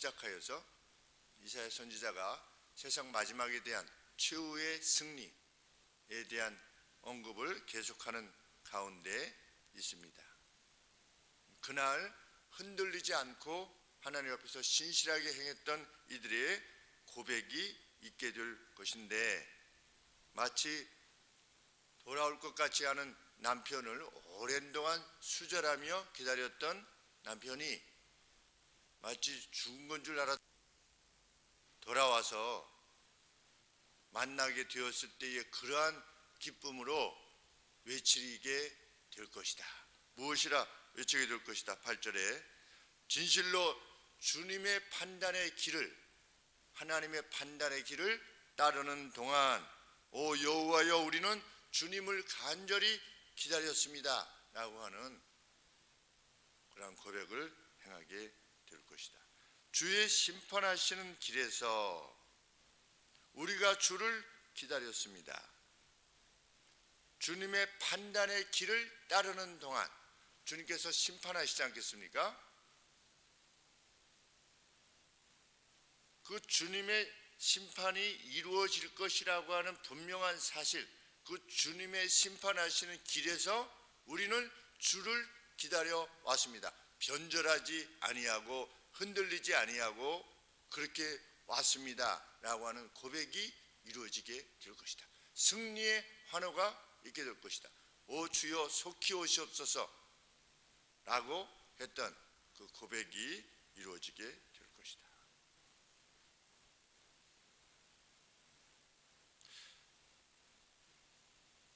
시작하여서 이사야 선지자가 세상 마지막에 대한 최후의 승리에 대한 언급을 계속하는 가운데 있습니다. 그날 흔들리지 않고 하나님 앞에서 신실하게 행했던 이들의 고백이 있게 될 것인데, 마치 돌아올 것 같지 않은 남편을 오랜 동안 수절하며 기다렸던 남편이 마치 죽은 건 줄 알았 돌아와서 만나게 되었을 때의 그러한 기쁨으로 외치게 될 것이다. 무엇이라 외치게 될 것이다. 8절에 진실로 주님의 판단의 길을, 하나님의 판단의 길을 따르는 동안 오 여호와여 우리는 주님을 간절히 기다렸습니다 라고 하는 그런 고백을 행하게 될 것이다. 주의 심판하시는 길에서 우리가 주를 기다렸습니다. 주님의 판단의 길을 따르는 동안 주님께서 심판하시지 않겠습니까? 그 주님의 심판이 이루어질 것이라고 하는 분명한 사실, 그 주님의 심판하시는 길에서 우리는 주를 기다려 왔습니다. 변절하지 아니하고 흔들리지 아니하고 그렇게 왔습니다 라고 하는 고백이 이루어지게 될 것이다. 승리의 환호가 있게 될 것이다. 오 주여 속히 오시옵소서 라고 했던 그 고백이 이루어지게 될 것이다.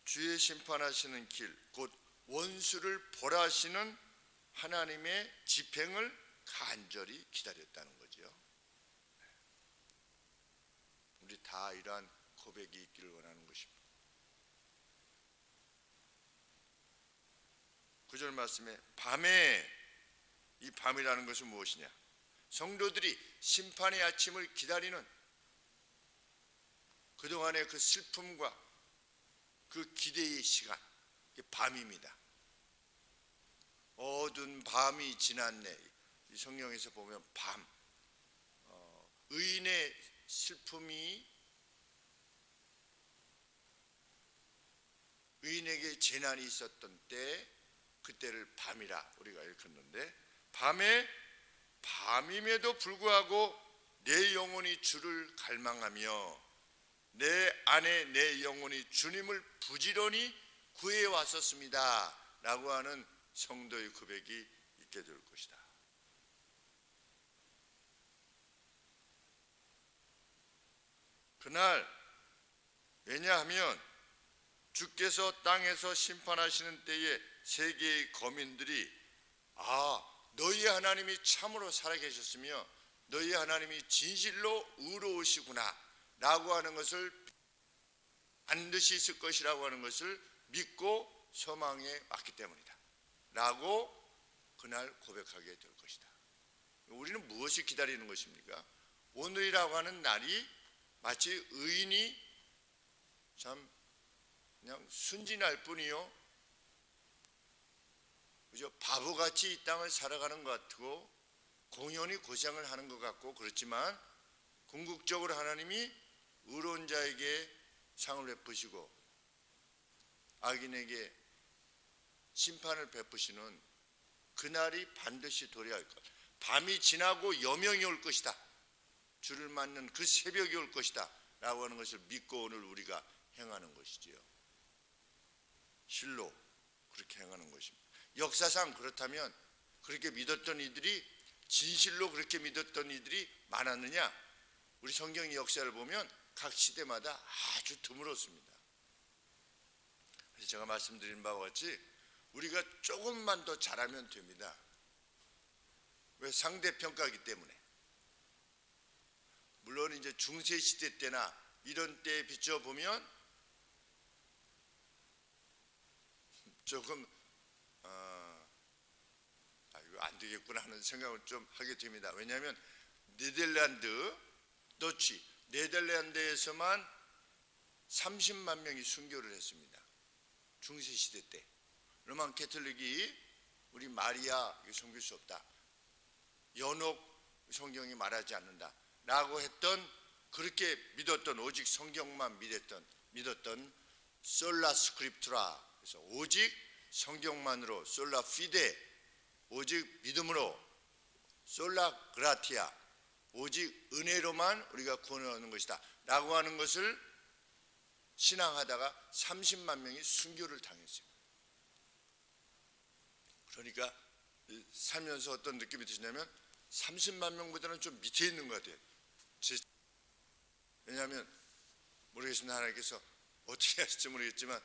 주의 심판하시는 길, 곧 원수를 벌하시는 하나님의 집행을 간절히 기다렸다는 거죠. 우리 다 이러한 고백이 있기를 원하는 것입니다. 9절 말씀에 밤에, 이 밤이라는 것은 무엇이냐? 성도들이 심판의 아침을 기다리는 그동안의 그 슬픔과 그 기대의 시간, 밤입니다. 어두운 밤이 지났네. 이 성경에서 보면 밤, 의인의 슬픔이 의인에게 재난이 있었던 때, 그때를 밤이라 우리가 일컫는데, 밤임에도 불구하고 내 영혼이 주를 갈망하며 내 안에 내 영혼이 주님을 부지런히 구해 왔었습니다 라고 하는 성도의 고백이 있게 될 것이다. 그날, 왜냐하면 주께서 땅에서 심판하시는 때에 세계의 거민들이 너희 하나님이 참으로 살아계셨으며 너희 하나님이 진실로 의로우시구나 라고 하는 것을, 반드시 있을 것이라고 하는 것을 믿고 소망해 왔기 때문이다 라고 그날 고백하게 될 것이다. 우리는 무엇을 기다리는 것입니까? 오늘이라고 하는 날이 마치 의인이 참 그냥 순진할 뿐이요, 그죠? 바보같이 이 땅을 살아가는 것 같고 공연히 고생을 하는 것 같고 그렇지만, 궁극적으로 하나님이 의로운 자에게 상을 베푸시고 악인에게 심판을 베푸시는 그날이 반드시 도래할 것. 밤이 지나고 여명이 올 것이다, 주를 맞는 그 새벽이 올 것이다 라고 하는 것을 믿고 오늘 우리가 행하는 것이지요. 실로 그렇게 행하는 것입니다. 역사상 그렇다면 그렇게 믿었던 이들이, 진실로 그렇게 믿었던 이들이 많았느냐? 우리 성경 역사를 보면 각 시대마다 아주 드물었습니다. 그래서 제가 말씀드린 바와 같이 우리가 조금만 더 잘하면 됩니다. 왜? 상대평가이기 때문에. 물론 이제 중세시대 때나 이런 때에 비춰보면 조금 이거 안 되겠구나 하는 생각을 좀 하게 됩니다. 왜냐하면 네덜란드에서만 30만 명이 순교를 했습니다. 중세시대 때. 로만 캐톨릭이 우리 마리아 섬길 수 없다, 연옥 성경이 말하지 않는다라고 했던, 그렇게 믿었던, 오직 성경만 믿었던 솔라 스크립투라, 그래서 오직 성경만으로, 솔라 피데, 오직 믿음으로, 솔라 그라티아, 오직 은혜로만 우리가 구원을 얻는 것이다 라고 하는 것을 신앙하다가 30만 명이 순교를 당했어요. 그러니까 살면서 어떤 느낌이 드시냐면 30만 명보다는 좀 밑에 있는 것 같아요. 왜냐하면 모르겠습니다. 하나님께서 어떻게 하실지 모르겠지만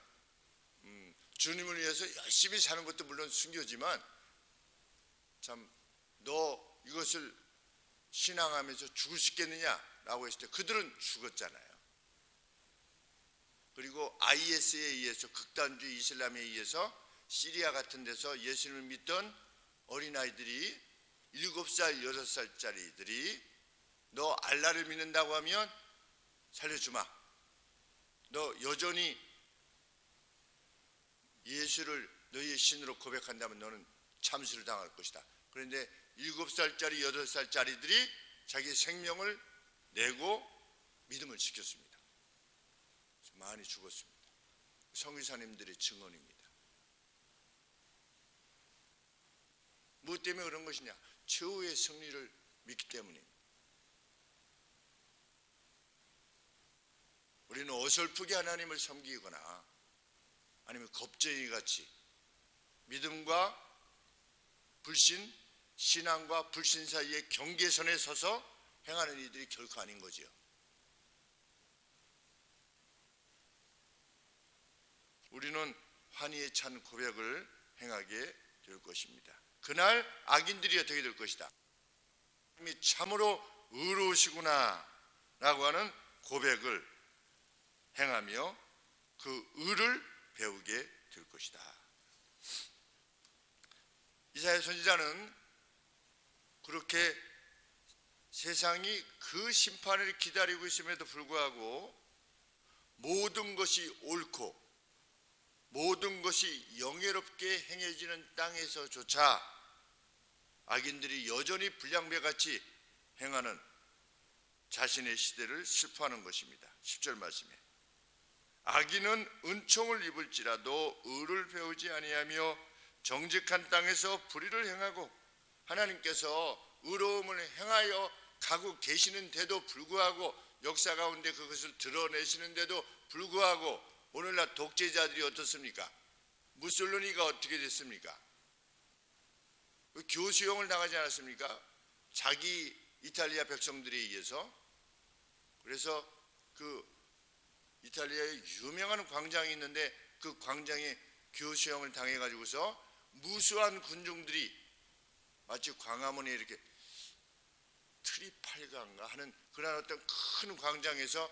주님을 위해서 열심히 사는 것도 물론 순교지만, 참 너 이것을 신앙하면서 죽을 수 있겠느냐라고 했을 때 그들은 죽었잖아요. 그리고 IS에 의해서, 극단주의 이슬람에 의해서 시리아 같은 데서 예수님을 믿던 어린아이들이, 7살, 6살짜리들이 너 알라를 믿는다고 하면 살려주마, 너 여전히 예수를 너희의 신으로 고백한다면 너는 참수를 당할 것이다. 그런데 7살짜리, 8살짜리들이 자기 생명을 내고 믿음을 지켰습니다. 많이 죽었습니다. 성교사님들의 증언입니다. 무엇 때문에 그런 것이냐? 최후의 승리를 믿기 때문입니다. 우리는 어설프게 하나님을 섬기거나 아니면 겁쟁이같이 믿음과 불신, 신앙과 불신 사이의 경계선에 서서 행하는 이들이 결코 아닌 거지요. 우리는 환희에 찬 고백을 행하게 될 것입니다. 그날 악인들이 어떻게 될 것이다? 하나님이 참으로 의로우시구나 라고 하는 고백을 행하며 그 의를 배우게 될 것이다. 이사야 선지자는 그렇게 세상이 그 심판을 기다리고 있음에도 불구하고 모든 것이 옳고 모든 것이 영예롭게 행해지는 땅에서조차 악인들이 여전히 불량배같이 행하는 자신의 시대를 슬퍼하는 것입니다. 10절 말씀에 악인은 은총을 입을지라도 의를 배우지 아니하며 정직한 땅에서 불의를 행하고, 하나님께서 의로움을 행하여 가고 계시는데도 불구하고, 역사 가운데 그것을 드러내시는데도 불구하고 오늘날 독재자들이 어떻습니까? 무솔로니가 어떻게 됐습니까? 교수형을 당하지 않았습니까? 자기 이탈리아 백성들에 의해서. 그래서 그 이탈리아에 유명한 광장이 있는데 그 광장에 교수형을 당해가지고서 무수한 군중들이 마치 광화문에 이렇게 트리팔가인가 하는 그런 어떤 큰 광장에서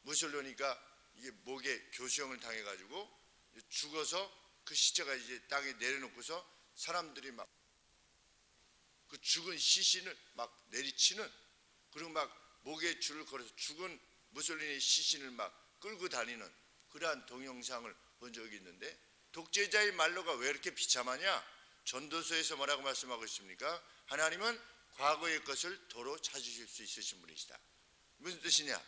무솔로니가 이게 목에 교수형을 당해가지고 죽어서 그 시체가 이제 땅에 내려놓고서 사람들이 막 그 죽은 시신을 막 내리치는, 그리고 막 목에 줄을 걸어서 죽은 무솔리니 시신을 막 끌고 다니는 그러한 동영상을 본 적이 있는데, 독재자의 말로가 왜 이렇게 비참하냐? 전도서에서 뭐라고 말씀하고 있습니까? 하나님은 과거의 것을 도로 찾으실 수 있으신 분이시다. 무슨 뜻이냐?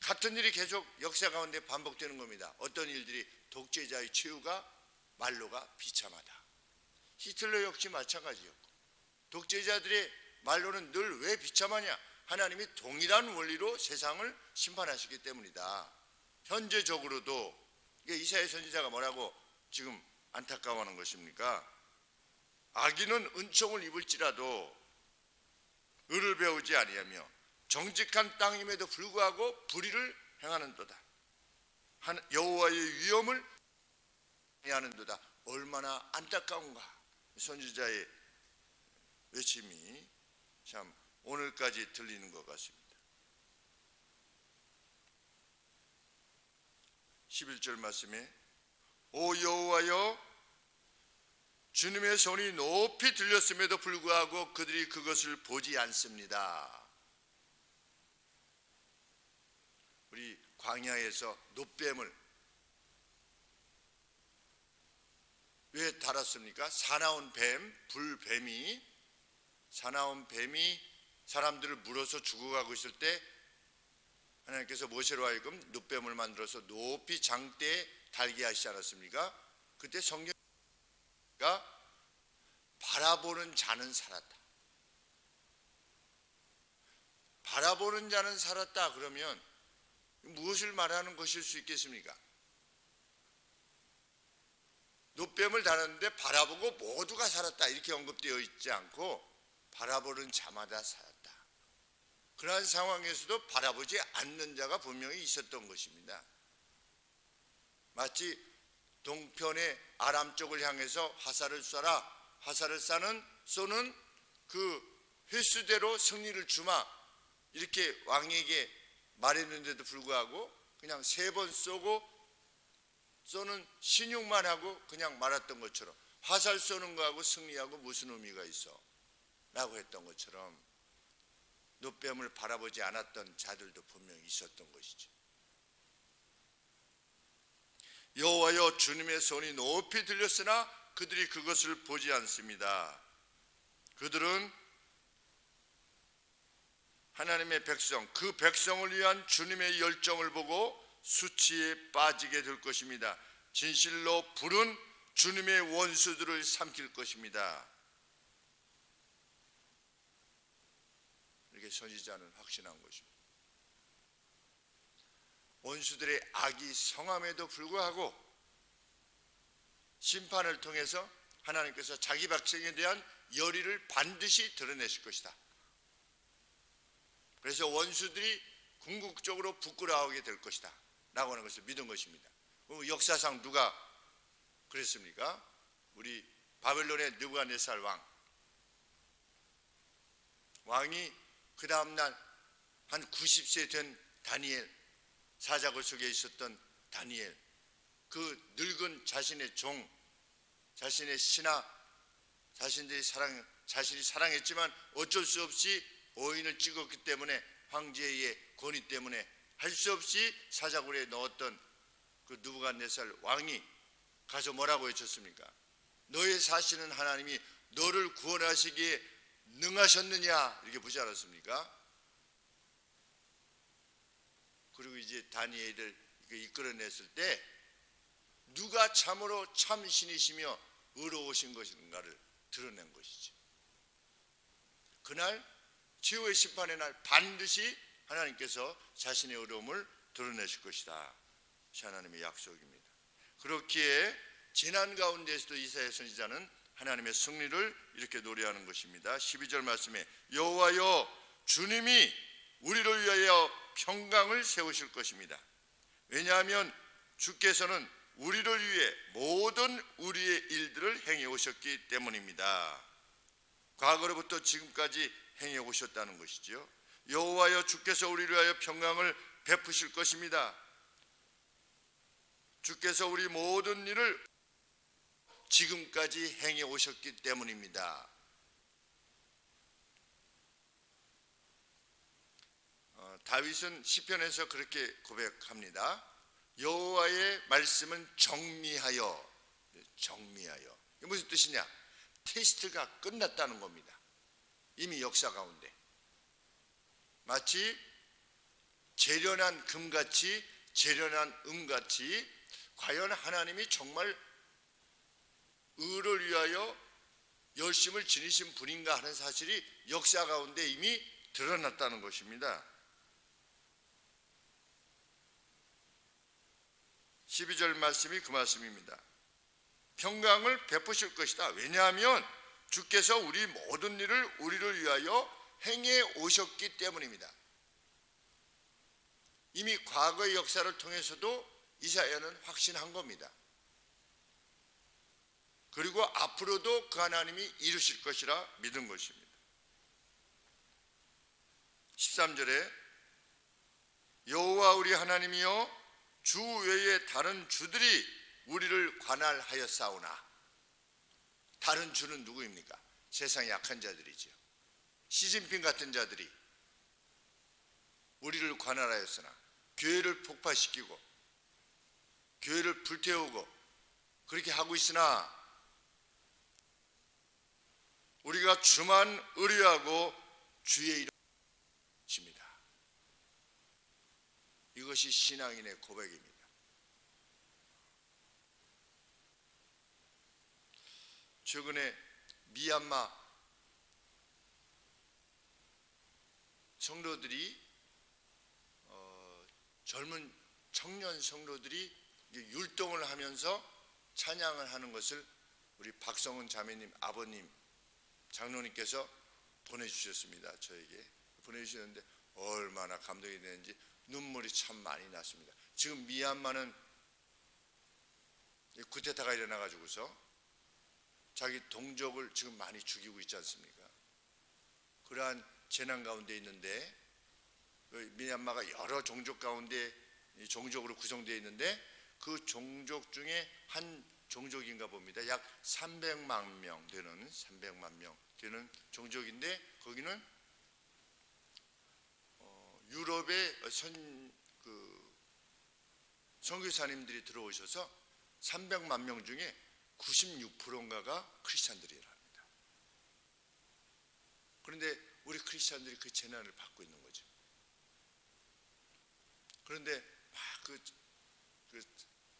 같은 일이 계속 역사 가운데 반복되는 겁니다. 어떤 일들이, 독재자의 최후가 말로가 비참하다. 히틀러 역시 마찬가지였고, 독재자들의 말로는 늘 왜 비참하냐? 하나님이 동일한 원리로 세상을 심판하시기 때문이다. 현재적으로도 이사야 선지자가 뭐라고 지금 안타까워하는 것입니까? 악인은 은총을 입을지라도 의를 배우지 아니하며 정직한 땅임에도 불구하고 불의를 행하는도다. 여호와의 위엄을 하는도다. 얼마나 안타까운가. 선지자의 외침이 참 오늘까지 들리는 것 같습니다. 11절 말씀에 오 여호와여, 주님의 손이 높이 들렸음에도 불구하고 그들이 그것을 보지 않습니다. 우리 광야에서 노뱀을 왜 달았습니까? 사나운 뱀, 불뱀이, 사나운 뱀이 사람들을 물어서 죽어가고 있을 때 하나님께서 모세로 하여금 눕뱀을 만들어서 높이 장대에 달게 하시지 않았습니까? 그때 성경가 바라보는 자는 살았다. 바라보는 자는 살았다 그러면 무엇을 말하는 것일 수 있겠습니까? 눕뱀을 달았는데 바라보고 모두가 살았다 이렇게 언급되어 있지 않고 바라보는 자마다 살았다. 그러한 상황에서도 바라보지 않는 자가 분명히 있었던 것입니다. 마치 동편의 아람 쪽을 향해서 화살을 쏴라. 화살을 쏘는 그 횟수대로 승리를 주마. 이렇게 왕에게 말했는데도 불구하고 그냥 3번 쏘는 신용만 하고 그냥 말았던 것처럼 화살 쏘는 거하고 승리하고 무슨 의미가 있어? 라고 했던 것처럼 눕뱀을 바라보지 않았던 자들도 분명히 있었던 것이죠. 여호와여 주님의 손이 높이 들렸으나 그들이 그것을 보지 않습니다. 그들은 하나님의 백성, 그 백성을 위한 주님의 열정을 보고 수치에 빠지게 될 것입니다. 진실로 불은 주님의 원수들을 삼킬 것입니다. 이렇게 선지자는 확신한 것입니다. 원수들의 악이 성함에도 불구하고 심판을 통해서 하나님께서 자기 백성에 대한 열의를 반드시 드러내실 것이다. 그래서 원수들이 궁극적으로 부끄러워하게 될 것이다 라고 하는 것을 믿은 것입니다. 역사상 누가 그랬습니까? 우리 바벨론의 느부갓네살 왕이 그 다음날 한 90세 된 다니엘, 사자굴 속에 있었던 다니엘, 그 늙은 자신의 종, 자신의 신하, 자신이 사랑했지만 어쩔 수 없이 오인을 찍었기 때문에 황제의 권위 때문에 할 수 없이 사자굴에 넣었던 그 느부갓네살 왕이 가서 뭐라고 외쳤습니까? 너의 사시는 하나님이 너를 구원하시기에 능하셨느냐 이렇게 묻지 않았습니까? 그리고 이제 다니엘을 이끌어냈을 때 누가 참으로 참 신이시며 의로우신 것인가를 드러낸 것이죠. 그날 최후의 심판의 날 반드시 하나님께서 자신의 의로움을 드러내실 것이다. 하나님의 약속입니다. 그렇기에 재난 가운데에서도 이사야 선지자는 하나님의 승리를 이렇게 노래하는 것입니다. 12절 말씀에 여호와여 주님이 우리를 위하여 평강을 세우실 것입니다. 왜냐하면 주께서는 우리를 위해 모든 우리의 일들을 행해 오셨기 때문입니다. 과거로부터 지금까지 행해 오셨다는 것이죠. 여호와여 주께서 우리를 위하여 평강을 베푸실 것입니다. 주께서 우리 모든 일을 지금까지 행해 오셨기 때문입니다. 다윗은 시편에서 그렇게 고백합니다. 여호와의 말씀은 정미하여. 이게 무슨 뜻이냐? 테스트가 끝났다는 겁니다. 이미 역사 가운데 마치 재련한 금같이 재련한 음같이 과연 하나님이 정말 의를 위하여 열심을 지니신 분인가 하는 사실이 역사 가운데 이미 드러났다는 것입니다. 12절 말씀이 그 말씀입니다. 평강을 베푸실 것이다. 왜냐하면 주께서 우리 모든 일을 우리를 위하여 행해 오셨기 때문입니다. 이미 과거의 역사를 통해서도 이사야는 확신한 겁니다. 그리고 앞으로도 그 하나님이 이루실 것이라 믿은 것입니다. 13절에 여호와 우리 하나님이여 주 외에 다른 주들이 우리를 관할하였사오나. 다른 주는 누구입니까? 세상의 약한 자들이죠. 시진핑 같은 자들이 우리를 관할하였으나 교회를 폭파시키고 교회를 불태우고 그렇게 하고 있으나 우리가 주만 의뢰하고 주의 이름 그것이 신앙인의 고백입니다. 최근에 미얀마 성도들이 젊은 청년 성도들이 율동을 하면서 찬양을 하는 것을 우리 박성은 자매님 아버님 장로님께서 보내주셨습니다. 저에게 보내주셨는데 얼마나 감동이 되는지 눈물이 참 많이 났습니다. 지금 미얀마는 쿠데타가 일어나가지고서 자기 동족을 지금 많이 죽이고 있지 않습니까? 그러한 재난 가운데 있는데 미얀마가 여러 종족 가운데 종족으로 구성되어 있는데 그 종족 중에 한 종족인가 봅니다. 약 300만 명 되는 종족인데 거기는 유럽의 선교사님들이 들어오셔서 300만 명 중에 96%인가가 크리스찬들이랍니다. 그런데 우리 크리스찬들이 그 재난을 받고 있는 거죠. 그런데 막 그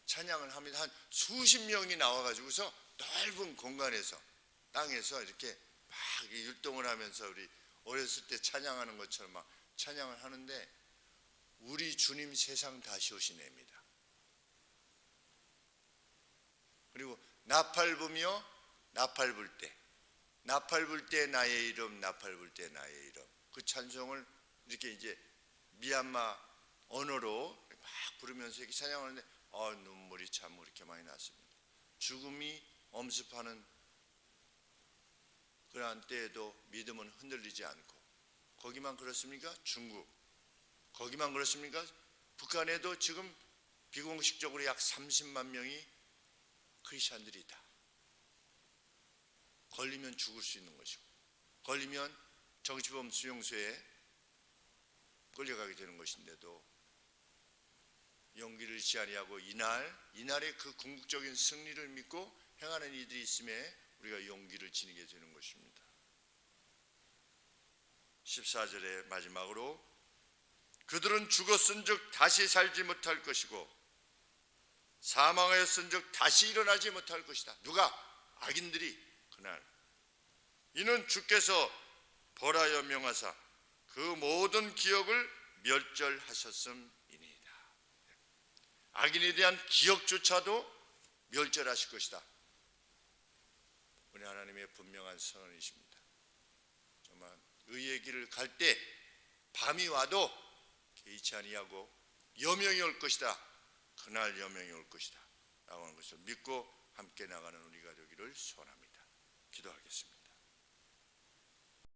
찬양을 합니다. 한 수십 명이 나와가지고서 넓은 공간에서 땅에서 이렇게 막 율동을 하면서 우리 어렸을 때 찬양하는 것처럼 막 찬양을 하는데 우리 주님 세상 다시 오신 애입니다. 그리고 나팔 부며 나팔 불 때, 나팔 불 때 나의 이름, 나팔 불 때 나의 이름, 그 찬송을 이렇게 이제 미얀마 언어로 막 부르면서 이렇게 찬양하는데 눈물이 참 이렇게 많이 났습니다. 죽음이 엄습하는 그러한 때에도 믿음은 흔들리지 않고, 거기만 그렇습니까? 중국 거기만 그렇습니까? 북한에도 지금 비공식적으로 약 30만 명이 크리스찬들이다. 걸리면 죽을 수 있는 것이고, 걸리면 정치범 수용소에 끌려가게 되는 것인데도 용기를 잃지 아니하고 이날의 그 궁극적인 승리를 믿고 행하는 이들이 있음에 우리가 용기를 지니게 되는 것입니다. 14절의 마지막으로 그들은 죽었은즉 다시 살지 못할 것이고 사망하였은즉 다시 일어나지 못할 것이다. 누가? 악인들이 그날. 이는 주께서 벌하여 명하사 그 모든 기억을 멸절하셨음이니이다. 악인에 대한 기억조차도 멸절하실 것이다. 우리 하나님의 분명한 선언이십니다. 정말 의의 길을 갈 때 밤이 와도 개의치 아니하고 여명이 올 것이다. 그날 여명이 올 것이다 라고 하는 것을 믿고 함께 나가는 우리가 되기를 소원합니다. 기도하겠습니다.